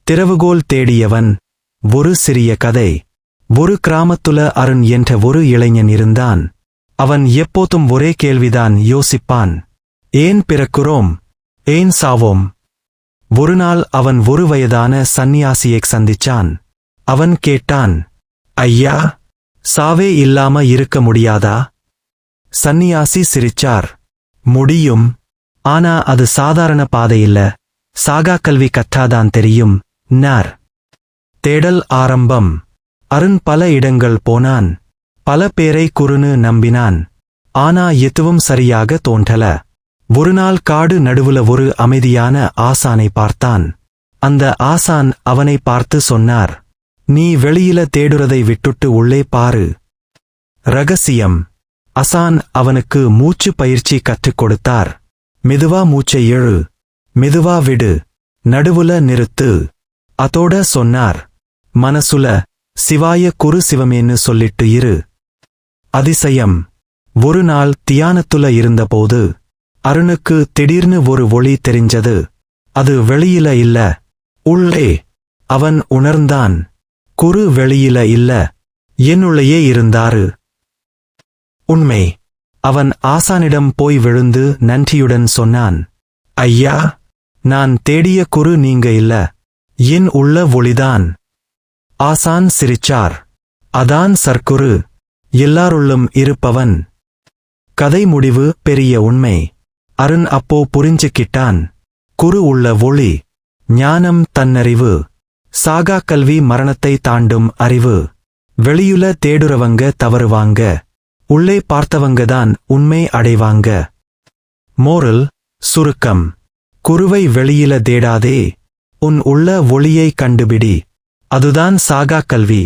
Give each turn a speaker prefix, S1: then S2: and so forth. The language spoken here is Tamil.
S1: திறவுகோல் தேடியவன். ஒரு சிறிய கதை. ஒரு கிராமத்துல அருண் என்ற ஒரு இளைஞன் இருந்தான். அவன் எப்போதும் ஒரே கேள்விதான் யோசிப்பான். ஏன் பிறக்கிறோம், ஏன் சாவோம்? ஒருநாள் அவன் ஒரு வயதான சந்நியாசியைச் சந்திச்சான். அவன் கேட்டான், ஐயா, சாவே இல்லாம இருக்க முடியாதா? சந்நியாசி சிரிச்சார். முடியும், ஆனா அது சாதாரண பாதையில்ல. சாகா கல்வி கற்றாதான் தெரியும் நார். தேடல் ஆரம்பம். அருண் பல இடங்கள் போனான். பல பேரை குறுனு நம்பினான். ஆனா எதுவும் சரியாக தோன்றல. ஒருநாள் காடு நடுவுல ஒரு அமைதியான ஆசானை பார்த்தான். அந்த ஆசான் அவனை பார்த்து சொன்னார், நீ வெளியில தேடுறதை விட்டுட்டு உள்ளே பாரு. ரகசியம். ஆசான் அவனுக்கு மூச்சு பயிற்சி கற்றுக் கொடுத்தார். மெதுவா மூச்சை இழு, மெதுவா விடு, நடுவுல நிறுத்து. அதோட சொன்னார், மனசுல சிவாய குரு சிவமேன்னு சொல்லிட்டு இரு. அதிசயம். ஒரு நாள் தியானத்துல இருந்தபோது அருணுக்கு திடீர்னு ஒரு ஒளி தெரிஞ்சது. அது வெளியில இல்ல, உள்ளே. அவன் உணர்ந்தான், குரு வெளியில இல்ல, என்னுள்ளேயே இருந்தாரு. உண்மை. அவன் ஆசானிடம் போய் விழுந்து நன்றியுடன் சொன்னான், ஐயா, நான் தேடிய குரு நீங்க இல்ல, என் உள்ள ஒளிதான். ஆசான் சிரிச்சார். அதான் சர்க்குரு, எல்லாருள்ளும் இருப்பவன். கதை முடிவு. பெரிய உண்மை. அருண் அப்போ புரிஞ்சுக்கிட்டான். குரு உள்ள ஒளி, ஞானம், தன்னறிவு. சாகா கல்வி மரணத்தை தாண்டும் அறிவு. வெளியுல தேடுறவங்க தவறுவாங்க, உள்ளே பார்த்தவங்கதான் உண்மை அடைவாங்க. மோரல் சுருக்கம். குருவை வெளியில தேடாதே, உன் உள்ள ஒளியை கண்டுபிடி. அதுதான் சாகா கல்வி.